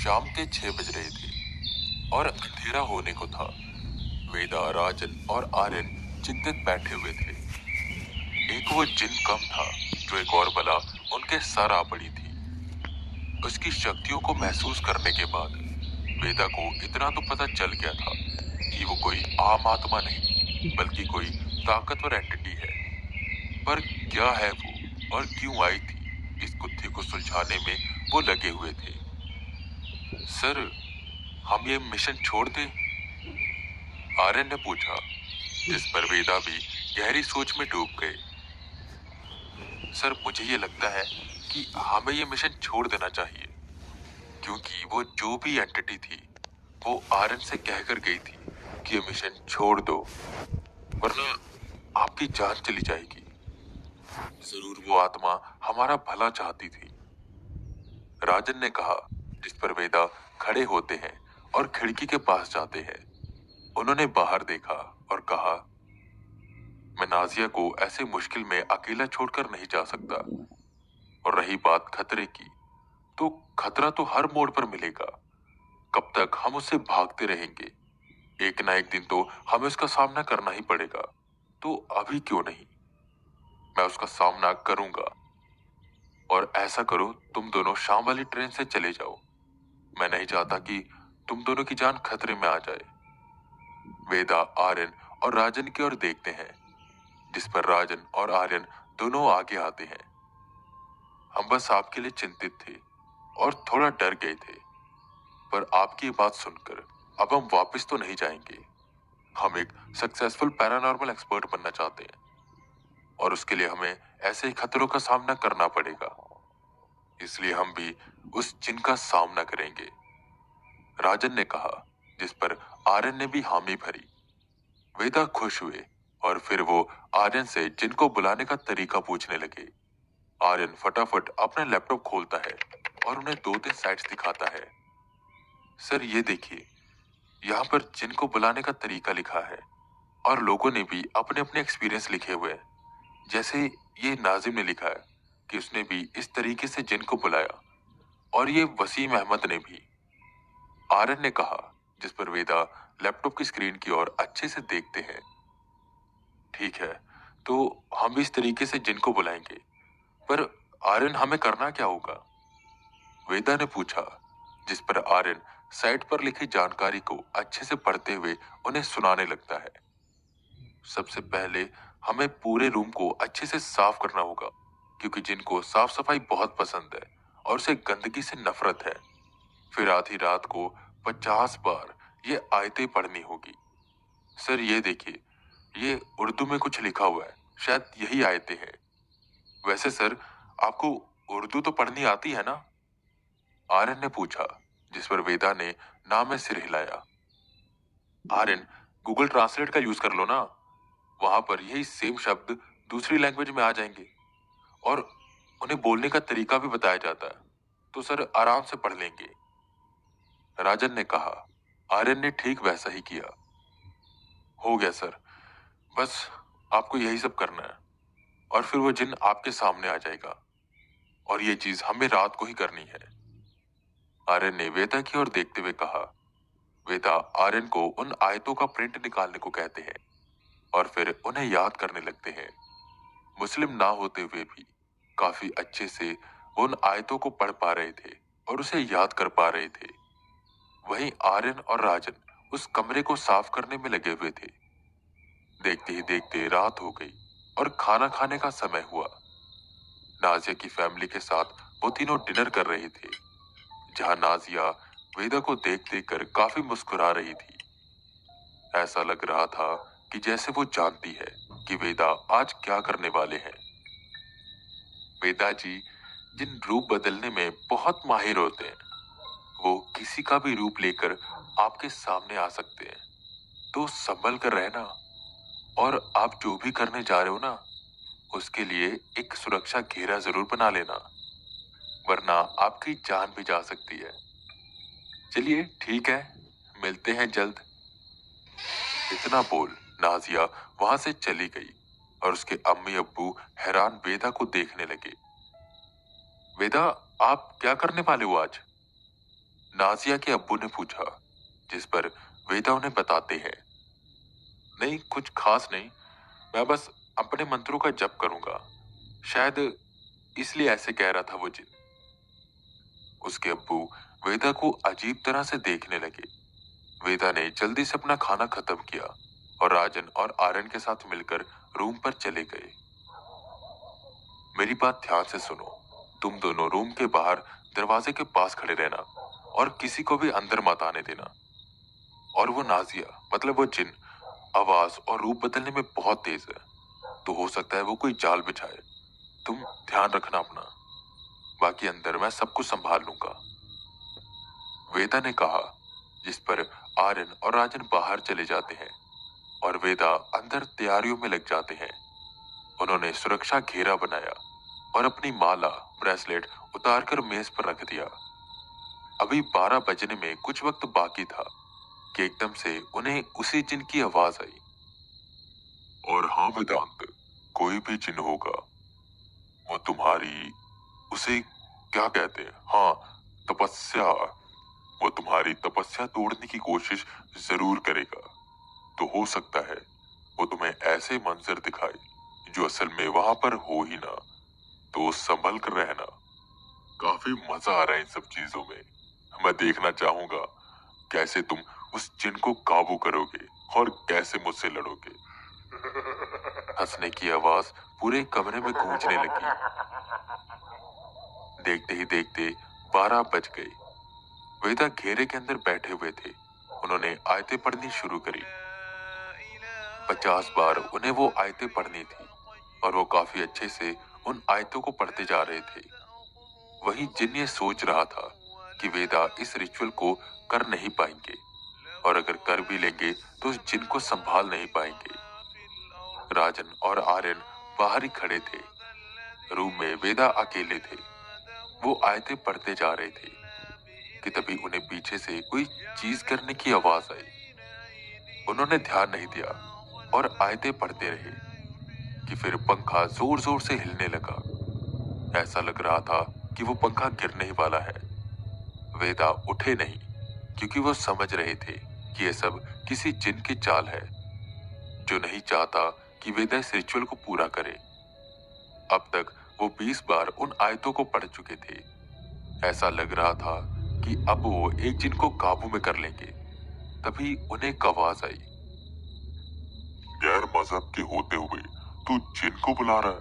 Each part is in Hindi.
शाम के 6 बज रहे थे और अंधेरा होने को था। वेदा, राजन और आर्यन चिंतित बैठे हुए थे। एक वो जिन कम था जो एक और बला उनके सर आ पड़ी थी। उसकी शक्तियों को महसूस करने के बाद वेदा को इतना तो पता चल गया था कि वो कोई आम आत्मा नहीं बल्कि कोई ताकतवर एंटिटी है। पर क्या है वो और क्यों आई थी, इस गुत्थी को सुलझाने में वो लगे हुए थे। सर, हम ये मिशन छोड़ दें? आर्यन ने पूछा, जिस पर वेदा भी गहरी सोच में डूब गए। सर, मुझे ये लगता है कि हमें ये मिशन छोड़ देना चाहिए, क्योंकि वो जो भी एंटिटी थी वो आर्यन से कहकर गई थी कि ये मिशन छोड़ दो, वरना आपकी जान चली जाएगी। जरूर वो आत्मा हमारा भला चाहती थी, राजन ने कहा, जिस पर वेदा खड़े होते हैं और खिड़की के पास जाते हैं। उन्होंने बाहर देखा और कहा, मैं नाजिया को ऐसे मुश्किल में अकेला छोड़कर नहीं जा सकता। और रही बात खतरे की, तो खतरा तो हर मोड़ पर मिलेगा। कब तक हम उससे भागते रहेंगे? एक ना एक दिन तो हमें उसका सामना करना ही पड़ेगा। तो अभी क्यों नहीं, मैं उसका सामना करूंगा। और ऐसा करो, तुम दोनों शाम वाली ट्रेन से चले जाओ। मैं नहीं चाहता कि तुम दोनों की जान खतरे में आ जाए। वेदा आर्यन और राजन की ओर देखते हैं, जिस पर राजन और आर्यन दोनों आगे आते हैं। हम बस आपके लिए चिंतित थे और थोड़ा डर गए थे, पर आपकी बात सुनकर अब हम वापस तो नहीं जाएंगे। हम एक सक्सेसफुल पैरानॉर्मल एक्सपर्ट बनना चाहते हैं और उसके लिए हमें ऐसे ही खतरों का सामना करना पड़ेगा। इसलिए हम भी उस जिन का सामना करेंगे, राजन ने कहा, जिस पर आर्यन ने भी हामी भरी। वेदा खुश हुए और फिर वो आर्यन से जिन को बुलाने का तरीका पूछने लगे। आर्यन फटाफट अपना लैपटॉप खोलता है और उन्हें 2-3 साइट्स दिखाता है। सर, ये देखिए, यहाँ पर जिन को बुलाने का तरीका लिखा है और लोगों ने भी अपने अपने एक्सपीरियंस लिखे हुए हैं। जैसे ये नाजिम ने लिखा है कि उसने भी इस तरीके से जिन को बुलाया, और ये वसीम अहमद ने भी, आर्यन ने कहा, जिस पर वेदा लैपटॉप की स्क्रीन की ओर अच्छे से देखते हैं। ठीक है, तो हम इस तरीके से जिन को बुलाएंगे, पर आर्यन, हमें करना क्या होगा? वेदा ने पूछा, जिस पर आर्यन साइट पर लिखी जानकारी को अच्छे से पढ़ते हुए उन्हें सुनाने लगता है। सबसे पहले हमें पूरे रूम को अच्छे से साफ करना होगा, क्योंकि जिनको साफ सफाई बहुत पसंद है और उसे गंदगी से नफरत है। फिर आधी रात को 50 बार ये आयतें पढ़नी होगी। सर, ये देखिए, ये उर्दू में कुछ लिखा हुआ है, शायद यही आयतें हैं। वैसे सर, आपको उर्दू तो पढ़नी आती है ना? आर्यन ने पूछा, जिस पर वेदा ने ना में सिर हिलाया। आर्यन, गूगल ट्रांसलेट का यूज कर लो ना, वहां पर यही सेम शब्द दूसरी लैंग्वेज में आ जाएंगे और उन्हें बोलने का तरीका भी बताया जाता है, तो सर आराम से पढ़ लेंगे, राजन ने कहा। आर्यन ने ठीक वैसा ही किया। हो गया सर, बस आपको यही सब करना है और फिर वो जिन आपके सामने आ जाएगा, और ये चीज हमें रात को ही करनी है, आर्यन ने वेदा की ओर देखते हुए कहा। वेदा आर्यन को उन आयतों का प्रिंट निकालने को कहते हैं और फिर उन्हें याद करने लगते हैं। मुस्लिम ना होते हुए भी काफी अच्छे से वो उन आयतों को पढ़ पा रहे थे और उसे याद कर पा रहे थे। वहीं आर्यन और राजन उस कमरे को साफ करने में लगे हुए थे। देखते ही देखते रात हो गई और खाना खाने का समय हुआ। नाजिया की फैमिली के साथ वो तीनों डिनर कर रहे थे, जहां नाजिया वेदा को देख देख कर काफी मुस्कुरा रही थी। ऐसा लग रहा था कि जैसे वो जानती है कि वेदा आज क्या करने वाले हैं। वेदा जी जिन रूप बदलने में बहुत माहिर होते हैं, वो किसी का भी रूप लेकर आपके सामने आ सकते हैं, तो संभल कर रहना। और आप जो भी करने जा रहे हो ना, उसके लिए एक सुरक्षा घेरा जरूर बना लेना, वरना आपकी जान भी जा सकती है। चलिए ठीक है, मिलते हैं जल्द। इतना बोल नाजिया वहां से चली गई और उसके अम्मी अब्बू हैरान वेदा को देखने लगे। वेदा, आप क्या करने वाले हो आज? नाजिया के अब्बू ने पूछा, जिस पर वेदा उन्हें बताते हैं, नहीं कुछ खास नहीं, मैं बस अपने मंत्रों का जप करूंगा, शायद इसलिए ऐसे कह रहा था वो जिन। उसके अब्बू वेदा को अजीब तरह से देखने लगे। वेदा ने जल्दी से अपना खाना खत्म किया और राजन और आर्यन के साथ मिलकर रूम पर चले गए। मेरी बात ध्यान से सुनो, तुम दोनों रूम के बाहर दरवाजे के पास खड़े रहना और किसी को भी अंदर मत आने देना। और वो नाजिया, मतलब वो जिन, आवाज और रूप बदलने में बहुत तेज है, तो हो सकता है वो कोई जाल बिछाए। तुम ध्यान रखना अपना, बाकी अंदर मैं सब कुछ संभाल लूंगा, वेदा ने कहा। जिस पर आर्यन और राजन बाहर चले जाते हैं और वेदा अंदर तैयारियों में लग जाते हैं। उन्होंने सुरक्षा घेरा बनाया और अपनी माला ब्रेसलेट उतारकर मेज पर रख दिया। अभी 12 बजने में कुछ वक्त बाकी था कि एकदम से उन्हें उसी जिन की आवाज आई, और हाँ वेदांत, कोई भी जिन होगा, वो तुम्हारी, उसे क्या कहते हैं, हाँ तपस्या, वो तुम्हारी तपस्या तोड़ने की कोशिश जरूर करेगा। तो हो सकता है वो तुम्हें ऐसे मंजर दिखाए जो असल में वहां पर हो ही ना, तो संभल कर रहना। काफी मजा आ रहा है इन सब चीजों में। मैं देखना चाहूंगा कैसे तुम उस जिन को काबू करोगे और कैसे मुझसे लड़ोगे। हंसने की आवाज पूरे कमरे में गूंजने लगी। देखते ही देखते 12 बज गए। वेदा घेरे के अंदर बैठे हुए थे। उन्होंने आयतें पढ़नी शुरू करी। 50 बार उन्हें वो आयतें पढ़नी थी और वो काफी अच्छे से उन आयतों को पढ़ते जा रहे थे। वहीं जिन ये सोच रहा था कि वेदा इस रिचुअल को कर नहीं पाएंगे, और अगर कर भी लेंगे तो उस जिन को संभाल नहीं पाएंगे। राजन और आर्यन बाहर ही खड़े थे। रूम में वेदा अकेले थे। वो आयतें पढ़ते जा रहे थे कि तभी उन्हें पीछे से कोई चीज करने की आवाज आई। उन्होंने ध्यान नहीं दिया और आयतें पढ़ते रहे कि फिर पंखा जोर जोर से हिलने लगा। ऐसा लग रहा था कि वो पंखा गिरने ही वाला है। वेदा उठे नहीं, क्योंकि वो समझ रहे थे कि ये सब किसी जिन की चाल है जो नहीं चाहता कि वेदा इस रिचुअल को पूरा करे। अब तक वो 20 बार उन आयतों को पढ़ चुके थे। ऐसा लग रहा था कि अब वो एक जिन को काबू में कर लेंगे। तभी उन्हें एक आवाज आई, गैर मजहब के होते हुए तू जिन को बुला रहा है?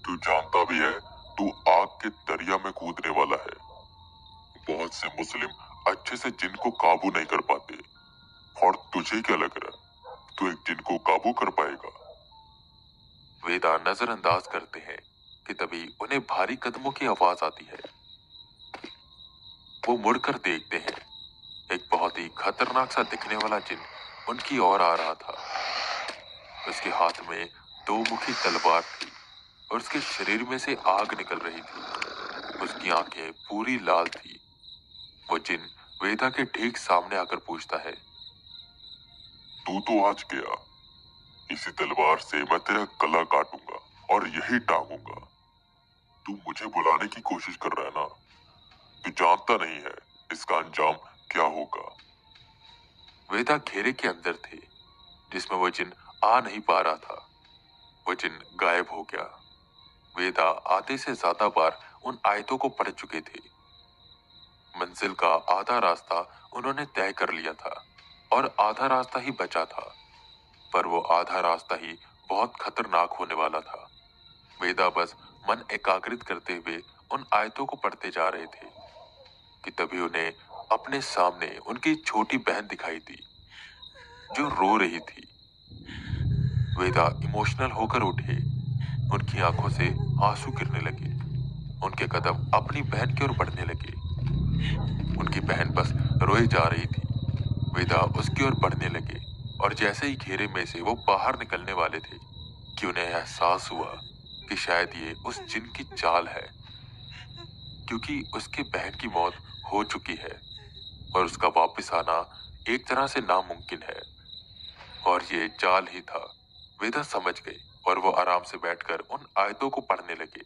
तू जानता भी है तू आग के दरिया में कूदने वाला है। बहुत से मुस्लिम अच्छे से जिन को काबू नहीं कर पाते, और तुझे क्या लग रहा है तू एक जिन को काबू कर पाएगा? वेदा नजरअंदाज करते हैं कि तभी उन्हें भारी कदमों की आवाज आती है। वो मुड़कर देखते हैं। एक बहुत ही खतरनाक सा दिखने वाला जिन उनकी ओर आ रहा था। उसके हाथ में 2 मुखी तलवार थी और उसके शरीर में से आग निकल रही थी। उसकी आंखें पूरी लाल थी। वो जिन वेदा के ठीक सामने आकर पूछता है, तू तो आज गया, इसी तलवार से मैं तेरा गला काटूंगा और यही टांगूंगा। तू मुझे बुलाने की कोशिश कर रहा है ना? तू जानता नहीं है इसका अंजाम क्या होगा। वेदा घेरे के अंदर थे जिसमें वो जिन आ नहीं पा रहा था। वो जिन गायब हो गया। वेदा आधे से ज्यादा बार उन आयतों को पढ़ चुके थे। मंजिल का आधा रास्ता उन्होंने तय कर लिया था और आधा रास्ता ही बचा था, पर वो आधा रास्ता ही बहुत खतरनाक होने वाला था। वेदा बस मन एकाग्रित करते हुए उन आयतों को पढ़ते जा रहे थे कि तभी उन्हें अपने सामने उनकी छोटी बहन दिखाई दी जो रो रही थी। वेदा इमोशनल होकर उठे। उनकी आंखों से आंसू गिरने लगे। उनके कदम अपनी बहन की ओर बढ़ने लगे। उनकी बहन बस रोए जा रही थी। वेदा उसकी ओर बढ़ने लगे और जैसे ही घेरे में से वो बाहर निकलने वाले थे कि उन्हें एहसास हुआ कि शायद ये उस जिन की चाल है, क्योंकि उसकी बहन की मौत हो चुकी है और उसका वापस आना एक तरह से नामुमकिन है, और ये चाल ही था। वेदा समझ गए और वो आराम से बैठकर उन आयतों को पढ़ने लगे।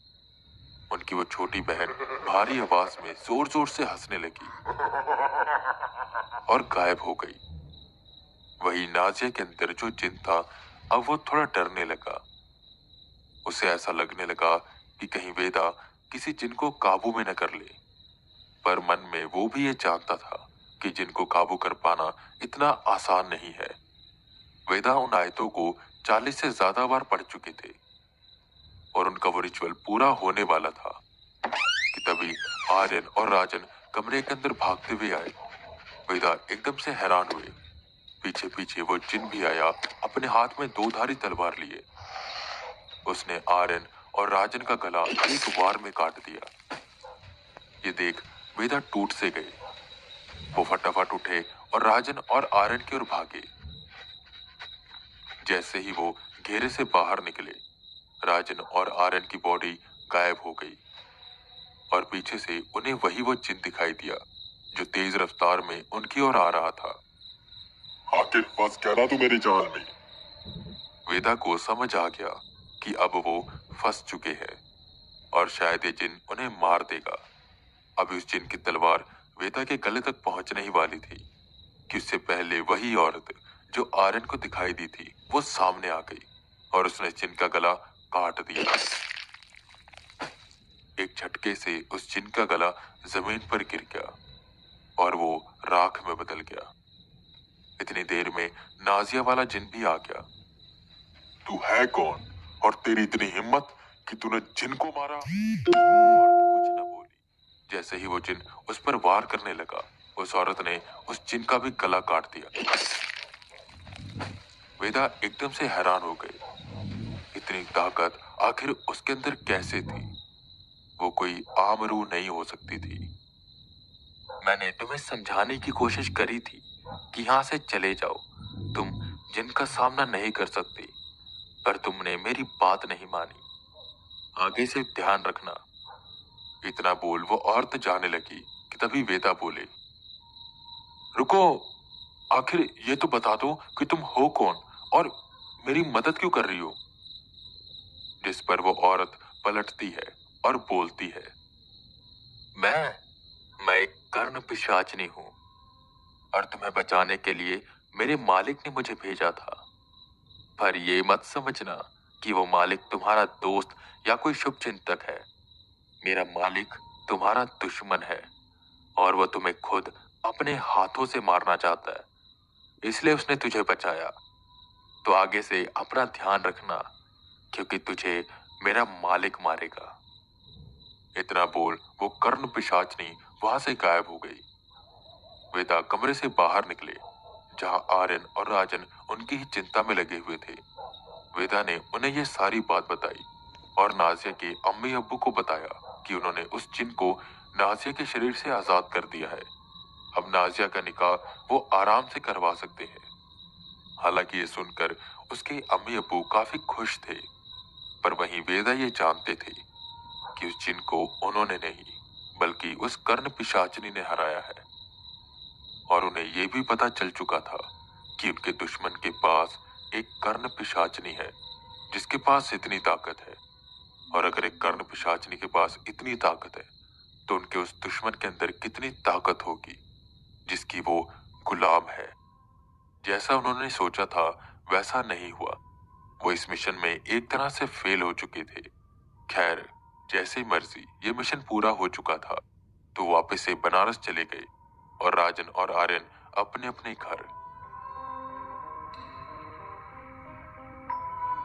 उनकी वो छोटी बहन भारी आवाज में जोर जोर से हंसने लगी और गायब हो गई। वही नाजिया के अंदर जो जिन था, अब वो थोड़ा डरने लगा। उसे ऐसा लगने लगा कि कहीं वेदा किसी जिन को काबू में न कर ले। पर मन में वो भी ये जानता था कि जिन को काबू कर पाना इतना आसान नहीं है। वेदा उन आयतों को 40 से ज्यादा बार पढ़ चुके थे और उनका वो रिचुअल पूरा होने वाला था कि तभी आर्यन और राजन कमरे के अंदर भागते हुए आए। वेदा एकदम से हैरान हुए। पीछे पीछे वो जिन भी आया, अपने हाथ में दो धारी तलवार लिए। उसने आर्यन और राजन का गला एक वार में काट दिया। ये देख वेदा टूट से गए। वो फटाफट उठे और राजन और आर्यन की ओर भागे। जैसे ही वो घेरे से बाहर निकले, राजन और आर्यन की बॉडी गायब हो गई और पीछे से उन्हें वही वो जिन दिखाई दिया जो तेज रफ्तार में उनकी ओर आ रहा था। आखिर फंस गया ना तू मेरी जाल में। वेदा को समझ आ गया कि अब वो फंस चुके हैं और शायद ये जिन उन्हें मार देगा। अभी उस जिन की तलवार वेदा के गले तक पहुंचने ही वाली थी कि उससे पहले वही औरत जो आर्यन को दिखाई दी थी वो सामने आ गई और उसने जिन का गला काट दिया। एक झटके से उस जिन का गला जमीन पर गिर गया और वो राख में बदल गया। इतनी देर में नाजिया वाला जिन भी आ गया। तू है कौन और तेरी इतनी हिम्मत कि तूने जिन को मारा? औरत कुछ न बोली। जैसे ही वो जिन उस पर वार करने लगा, उस औरत ने उस जिन का भी गला काट दिया। वेदा एकदम से हैरान हो गए। इतनी ताकत आखिर उसके अंदर कैसे थी? वो कोई आम रूह नहीं हो सकती थी। मैंने तुम्हें समझाने की कोशिश करी थी कि यहाँ से चले जाओ, तुम जिनका सामना नहीं कर सकती, पर तुमने मेरी बात नहीं मानी। आगे से ध्यान रखना। इतना बोल वो औरत जाने लगी कि तभी वेदा बोले, रुको, आखिर ये तो बता दो कि तुम हो कौन और मेरी मदद क्यों कर रही हो? जिस पर वो औरत पलटती है और बोलती है, मैं एक कर्ण पिशाचनी हूं और तुम्हें बचाने के लिए मेरे मालिक ने मुझे भेजा था। पर ये मत समझना कि वो मालिक तुम्हारा दोस्त या कोई शुभ चिंतक है। मेरा मालिक तुम्हारा दुश्मन है और वो तुम्हें खुद अपने हाथों से मारना चाहता है। इसलिए उसने तुझे बचाया। तो आगे से अपना ध्यान रखना, क्योंकि तुझे मेरा मालिक मारेगा। इतना बोल वो कर्ण पिशाचनी वहां से गायब हो गई। वेदा कमरे से बाहर निकले, जहां आर्यन और राजन उनकी ही चिंता में लगे हुए थे। वेदा ने उन्हें ये सारी बात बताई और नाजिया के अम्मी अब्बू को बताया कि उन्होंने उस जिन को नाजिया के शरीर से आजाद कर दिया है। अब नाजिया का निकाह वो आराम से करवा सकते हैं। हालांकि ये सुनकर उसके अम्मी अब्बू काफी खुश थे, पर वहीं वेदा ये जानते थे कि उस जिन को उन्होंने नहीं, बल्कि उस कर्ण पिशाचनी ने हराया है। और उन्हें ये भी पता चल चुका था कि उनके दुश्मन के पास एक कर्ण पिशाचनी है जिसके पास इतनी ताकत है। और अगर एक कर्ण पिशाचनी के पास इतनी ताकत है, तो उनके उस दुश्मन के अंदर कितनी ताकत होगी जिसकी वो गुलाम है। जैसा उन्होंने सोचा था वैसा नहीं हुआ। वो इस मिशन में एक तरह से फेल हो चुके थे। खैर, जैसे मर्जी, ये मिशन पूरा हो चुका था तो वापस से बनारस चले गए और राजन और आर्यन अपने अपने घर